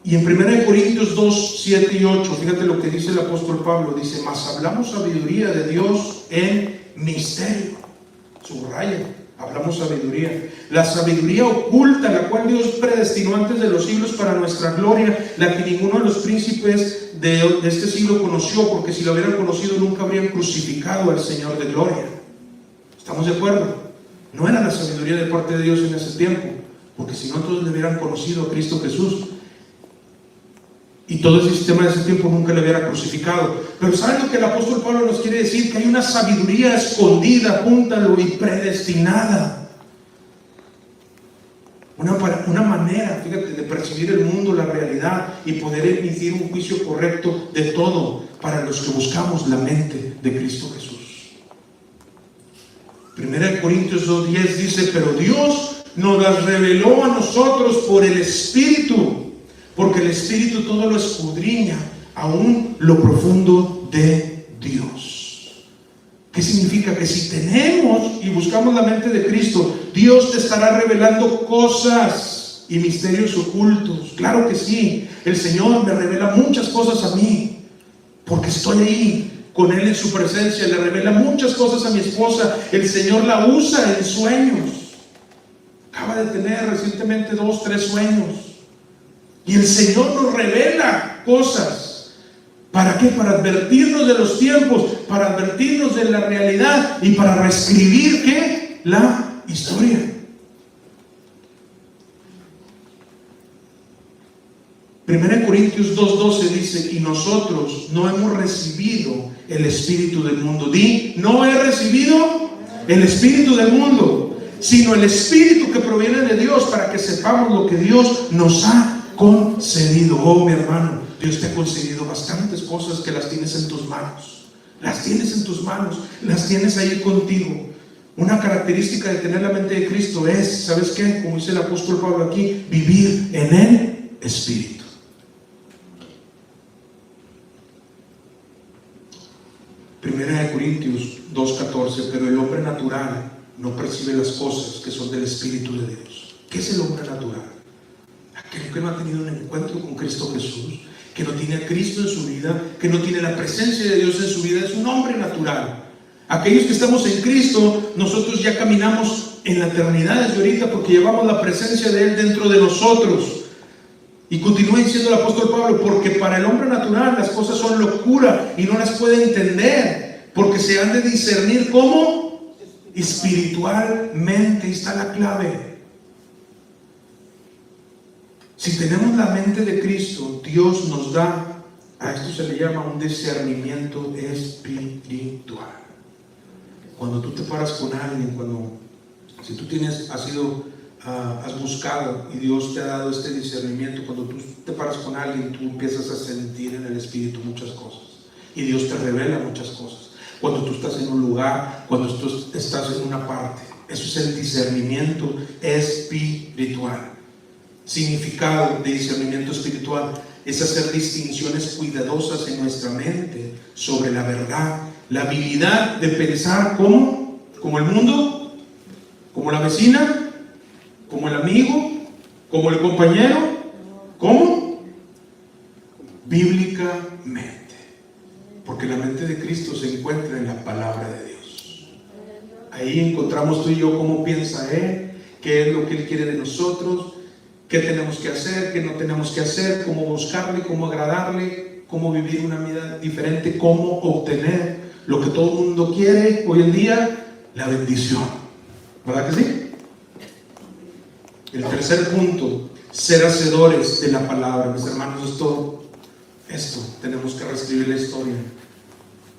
A: Y en 1 Corintios 2, 7 y 8, fíjate lo que dice el apóstol Pablo. Dice, mas hablamos sabiduría de Dios en misterio. Subraya, hablamos sabiduría. La sabiduría oculta, la cual Dios predestinó antes de los siglos para nuestra gloria, la que ninguno de los príncipes de este siglo conoció, porque si lo hubieran conocido nunca habrían crucificado al Señor de gloria. ¿Estamos de acuerdo? No era la sabiduría de parte de Dios en ese tiempo, porque si no todos le hubieran conocido a Cristo Jesús. y todo el sistema de ese tiempo nunca le hubiera crucificado. Pero ¿saben lo que el apóstol Pablo nos quiere decir? Que hay una sabiduría escondida, apúntalo, y predestinada. Una manera, fíjate, de percibir el mundo, la realidad, y poder emitir un juicio correcto de todo para los que buscamos la mente de Cristo Jesús. 1 Corintios 2:10 dice: pero Dios nos las reveló a nosotros por el Espíritu, porque el Espíritu todo lo escudriña, aún lo profundo de Dios. ¿Qué significa? Que si tenemos y buscamos la mente de Cristo, Dios te estará revelando cosas y misterios ocultos. Claro que sí, el Señor me revela muchas cosas a mí, porque estoy ahí con Él en su presencia. Le revela muchas cosas a mi esposa. El Señor la usa en sueños. Acaba de tener recientemente 2, 3 sueños. Y el Señor nos revela cosas. ¿Para qué? Para advertirnos de los tiempos, para advertirnos de la realidad y para reescribir, ¿qué? La historia. Primera Corintios 2:12 dice: y nosotros no hemos recibido el espíritu del mundo. Di: no he recibido el espíritu del mundo, sino el espíritu que proviene de Dios, para que sepamos lo que Dios nos ha concedido. Oh, mi hermano, Dios te ha concedido bastantes cosas que las tienes en tus manos. Las tienes en tus manos, las tienes ahí contigo. Una característica de tener la mente de Cristo es, ¿sabes qué? Como dice el apóstol Pablo aquí, vivir en el Espíritu. Primera de Corintios 2:14: pero el hombre natural no percibe las cosas que son del Espíritu de Dios. ¿Qué es el hombre natural? Aquel que no ha tenido un encuentro con Cristo Jesús, que no tiene a Cristo en su vida, que no tiene la presencia de Dios en su vida, es un hombre natural. Aquellos que estamos en Cristo, nosotros ya caminamos en la eternidad desde ahorita, porque llevamos la presencia de Él dentro de nosotros. Y continúa diciendo el apóstol Pablo: porque para el hombre natural las cosas son locura y no las puede entender, porque se han de discernir ¿cómo? Espiritualmente. Ahí está la clave. Si tenemos la mente de Cristo, Dios nos da, a esto se le llama un discernimiento espiritual. Cuando tú te paras con alguien, si tú has buscado y Dios te ha dado este discernimiento, cuando tú te paras con alguien, tú empiezas a sentir en el Espíritu muchas cosas y Dios te revela muchas cosas. Cuando tú estás en un lugar, cuando tú estás en una parte, eso es el discernimiento espiritual. Significado de discernimiento espiritual es hacer distinciones cuidadosas en nuestra mente sobre la verdad, la habilidad de pensar como el mundo, como la vecina, como el amigo, como el compañero, ¿cómo? Bíblicamente, porque la mente de Cristo se encuentra en la palabra de Dios. Ahí encontramos tú y yo cómo piensa Él, qué es lo que Él quiere de nosotros, qué tenemos que hacer, qué no tenemos que hacer, cómo buscarle, cómo agradarle, cómo vivir una vida diferente, cómo obtener lo que todo el mundo quiere hoy en día, la bendición. ¿Verdad que sí? El tercer punto, ser hacedores de la palabra. Mis hermanos, esto tenemos que reescribir la historia.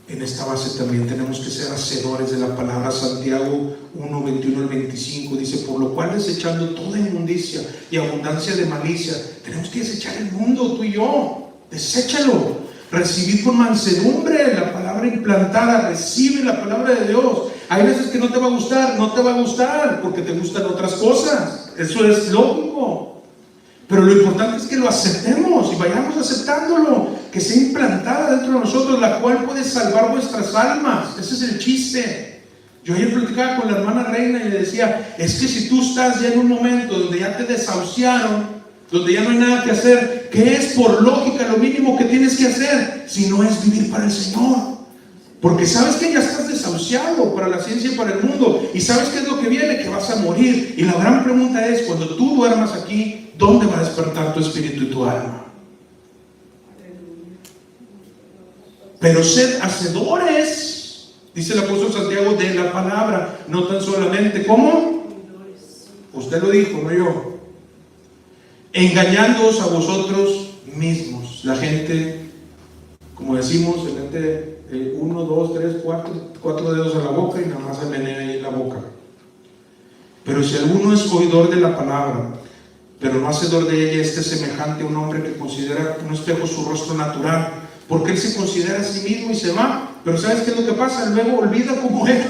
A: En esta base también tenemos que ser hacedores de la palabra. Santiago 1, 21 al 25 dice: por lo cual, desechando toda inmundicia y abundancia de malicia, tenemos que desechar el mundo, tú y yo. Deséchalo. Recibir con mansedumbre la palabra implantada. Recibe la palabra de Dios. Hay veces que no te va a gustar porque te gustan otras cosas. Eso es lógico. Pero lo importante es que lo aceptemos y vayamos aceptándolo, que sea implantada dentro de nosotros, la cual puede salvar vuestras almas. Ese es el chiste. Yo ayer platicaba con la hermana Reina y le decía: es que si tú estás ya en un momento donde ya te desahuciaron, donde ya no hay nada que hacer, ¿qué es por lógica lo mínimo que tienes que hacer? Si no es vivir para el Señor. Porque sabes que ya estás desahuciado para la ciencia y para el mundo, y sabes qué es lo que viene, que vas a morir. Y la gran pregunta es: cuando tú duermas aquí, ¿dónde va a despertar tu espíritu y tu alma? Pero sed hacedores, dice el apóstol Santiago, de la palabra, no tan solamente ¿cómo? Usted lo dijo, no yo. Engañándoos a vosotros mismos. La gente, como decimos, se mete 1, 2, 3, 4 dedos a la boca y nada más se menea ahí la boca. Pero si alguno es oidor de la palabra, pero no hacedor de ella, este es semejante a un hombre que considera un espejo su rostro natural, porque él se considera a sí mismo y se va. Pero ¿sabes qué es lo que pasa? Luego olvida cómo era.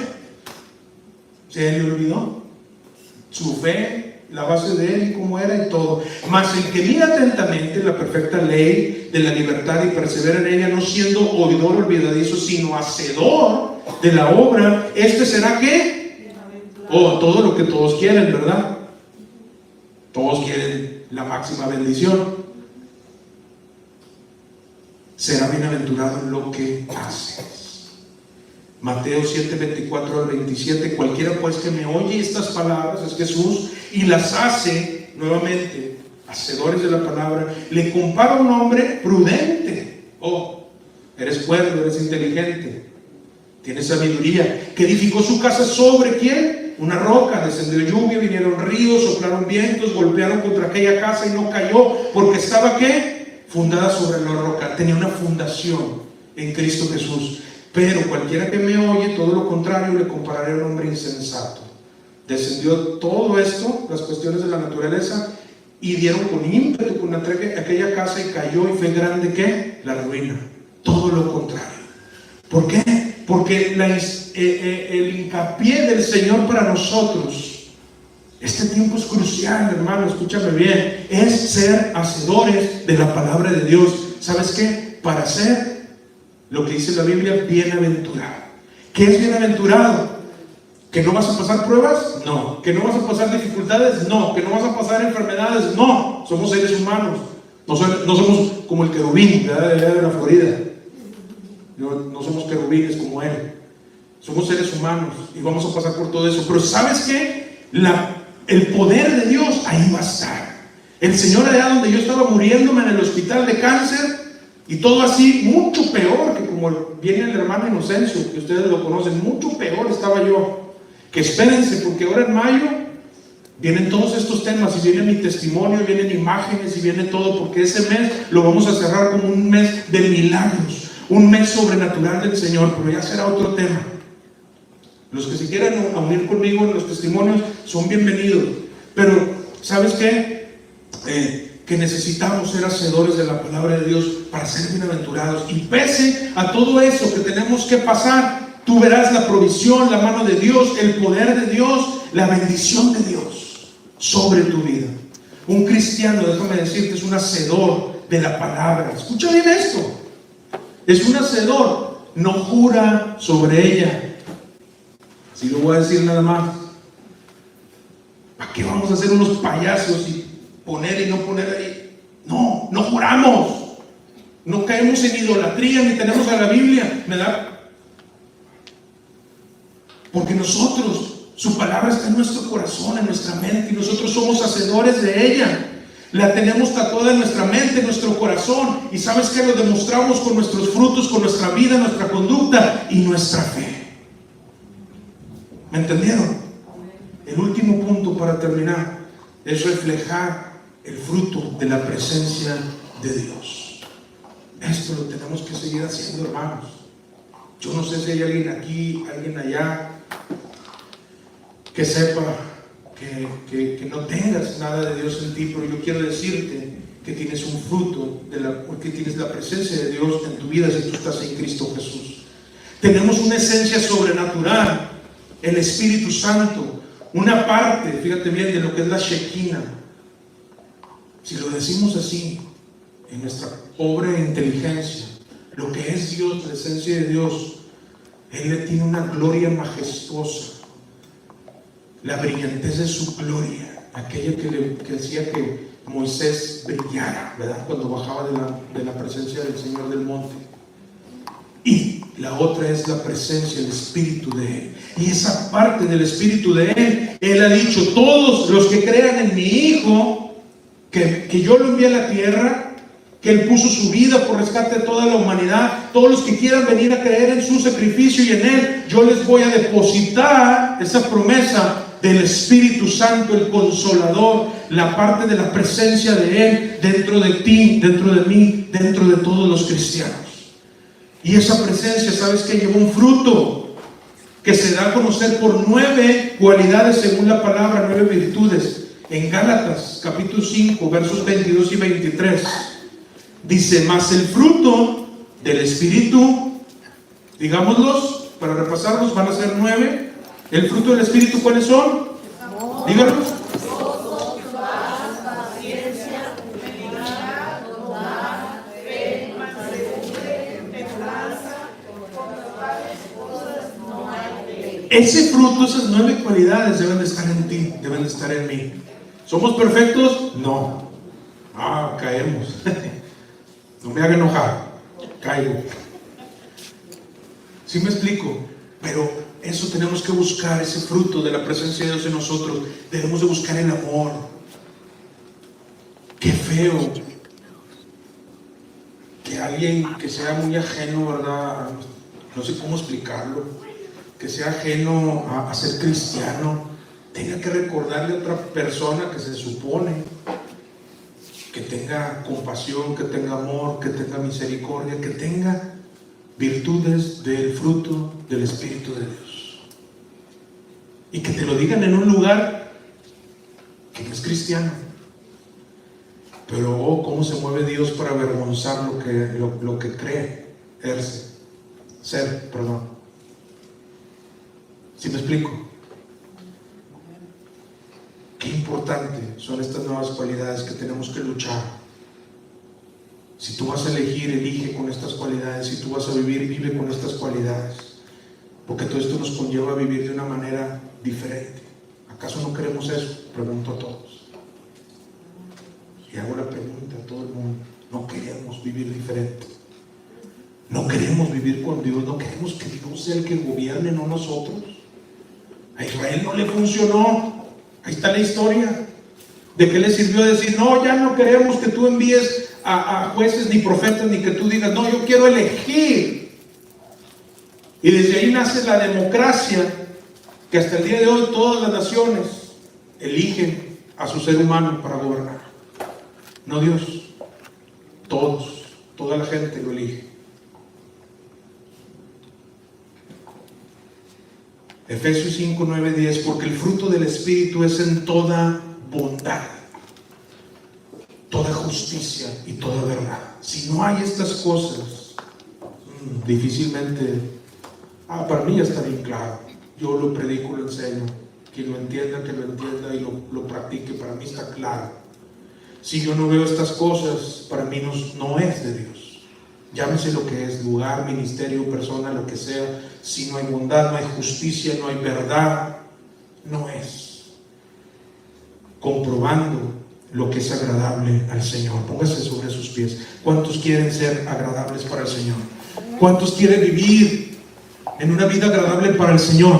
A: Se le olvidó su fe, la base de él y cómo era y todo. Mas el que mira atentamente la perfecta ley de la libertad y persevera en ella, no siendo oidor olvidadizo, sino hacedor de la obra, este será ¿qué? Todo lo que todos quieren, ¿verdad? Todos quieren la máxima bendición. Será bienaventurado en lo que haces. Mateo 7, 24 al 27. Cualquiera pues que me oye estas palabras, es Jesús, y las hace, nuevamente, hacedores de la palabra, le compara a un hombre prudente. Eres cuerdo, eres inteligente, tienes sabiduría, que edificó su casa sobre ¿quién? Una roca. Descendió lluvia, vinieron ríos, soplaron vientos, golpearon contra aquella casa y no cayó, porque estaba ¿qué? Fundada sobre la roca. Tenía una fundación en Cristo Jesús. Pero cualquiera que me oye, todo lo contrario, le compararé a un hombre insensato. Descendió todo esto, las cuestiones de la naturaleza, y dieron con ímpetu con aquella casa y cayó, y fue grande ¿qué? La ruina. Todo lo contrario. ¿Por qué? Porque el hincapié del Señor para nosotros, este tiempo es crucial, hermano, escúchame bien, es ser hacedores de la palabra de Dios. ¿Sabes qué? Para ser lo que dice la Biblia, bienaventurado. ¿Qué es bienaventurado? ¿Que no vas a pasar pruebas? No. ¿Que no vas a pasar dificultades? No. ¿Que no vas a pasar enfermedades? No. Somos seres humanos. No somos como el querubín, ¿verdad? De la Florida. No somos querubines como él. Somos seres humanos y vamos a pasar por todo eso. Pero ¿sabes qué? El poder de Dios ahí va a estar. El Señor, allá donde yo estaba muriéndome en el hospital de cáncer, y todo así, mucho peor que como viene el hermano Inocencio, que ustedes lo conocen, mucho peor estaba yo. Que espérense, porque ahora en mayo vienen todos estos temas, y viene mi testimonio, y vienen imágenes, y viene todo, porque ese mes lo vamos a cerrar como un mes de milagros, un mes sobrenatural del Señor, pero ya será otro tema. Los que se quieran unir conmigo en los testimonios son bienvenidos. Pero ¿sabes qué? Que necesitamos ser hacedores de la palabra de Dios para ser bienaventurados. Y pese a todo eso que tenemos que pasar, tú verás la provisión, la mano de Dios, el poder de Dios, la bendición de Dios sobre tu vida. Un cristiano, déjame decirte, es un hacedor de la palabra. Escucha bien esto. Es un hacedor, no jura sobre ella. Así lo voy a decir nada más. ¿Para qué vamos a hacer unos payasos y poner y no poner ahí? No juramos. No caemos en idolatría ni tenemos a la Biblia, ¿verdad? Porque nosotros, su palabra está en nuestro corazón, en nuestra mente, y nosotros somos hacedores de ella. La tenemos tatuada en nuestra mente, en nuestro corazón, y ¿sabes qué? Lo demostramos con nuestros frutos, con nuestra vida, nuestra conducta y nuestra fe. ¿Me entendieron? El último punto para terminar es reflejar el fruto de la presencia de Dios. Esto lo tenemos que seguir haciendo, hermanos. Yo no sé si hay alguien aquí, alguien allá, que sepa que no tengas nada de Dios en ti, pero yo quiero decirte que tienes un fruto, porque tienes la presencia de Dios en tu vida si tú estás en Cristo Jesús. Tenemos una esencia sobrenatural, el Espíritu Santo, una parte, fíjate bien, de lo que es la Shekinah. Si lo decimos así, en nuestra pobre inteligencia, lo que es Dios, la esencia de Dios, Él tiene una gloria majestuosa, la brillantez de su gloria, aquella que hacía que Moisés brillara, ¿verdad? Cuando bajaba de la presencia del Señor del monte. Y la otra es la presencia, el Espíritu de Él. Y esa parte del Espíritu de Él, Él ha dicho: todos los que crean en mi Hijo, que yo lo envié a la tierra, que Él puso su vida por rescate de toda la humanidad, todos los que quieran venir a creer en su sacrificio y en Él, yo les voy a depositar esa promesa del Espíritu Santo, el Consolador, la parte de la presencia de Él dentro de ti, dentro de mí, dentro de todos los cristianos. Y esa presencia, ¿sabes qué? Lleva un fruto que se da a conocer por 9 cualidades según la palabra, 9 virtudes. En Gálatas capítulo 5 versos 22 y 23 dice: mas el fruto del Espíritu, digámoslos para repasarlos, van a ser 9. El fruto del Espíritu, ¿cuáles son? Díganos. Ese fruto, esas 9 cualidades deben de estar en ti, deben de estar en mí. ¿Somos perfectos? No. Caemos. No me haga enojar, caigo. ¿Sí me explico? Pero eso tenemos que buscar, ese fruto de la presencia de Dios en nosotros. Debemos de buscar el amor. Qué feo que alguien que sea muy ajeno, ¿verdad? No sé cómo explicarlo, que sea ajeno a ser cristiano, tenga que recordarle a otra persona que se supone que tenga compasión, que tenga amor, que tenga misericordia, que tenga virtudes del fruto del Espíritu de Dios. Y que te lo digan en un lugar que no es cristiano. Pero cómo se mueve Dios para avergonzar lo que cree ser. ¿Sí me explico? Qué importante son estas nuevas cualidades que tenemos que luchar. Si tú vas a elegir, elige con estas cualidades. Si tú vas a vivir, vive con estas cualidades. Porque todo esto nos conlleva a vivir de una manera diferente. ¿Acaso no queremos eso? Pregunto a todos. Y hago la pregunta a todo el mundo. No queremos vivir diferente. No queremos vivir con Dios. No queremos que Dios sea el que gobierne, no nosotros. A Israel no le funcionó. Ahí está la historia. ¿De qué le sirvió decir: no, ya no queremos que tú envíes a jueces ni profetas, ni que tú digas: no, yo quiero elegir? Y desde ahí nace la democracia, que hasta el día de hoy todas las naciones eligen a su ser humano para gobernar. No Dios. Toda la gente lo elige. Efesios 5, 9, 10, porque el fruto del Espíritu es en toda bondad, toda justicia y toda verdad. Si no hay estas cosas, difícilmente, para mí ya está bien claro. Yo lo predico, lo enseño. Quien lo entienda, que lo entienda y lo practique. Para mí está claro. Si yo no veo estas cosas, para mí no es de Dios. Llámese lo que es, lugar, ministerio, persona, lo que sea. Si no hay bondad, no hay justicia, no hay verdad, no es. Comprobando lo que es agradable al Señor. Póngase sobre sus pies. ¿Cuántos quieren ser agradables para el Señor? ¿Cuántos quieren vivir en una vida agradable para el Señor?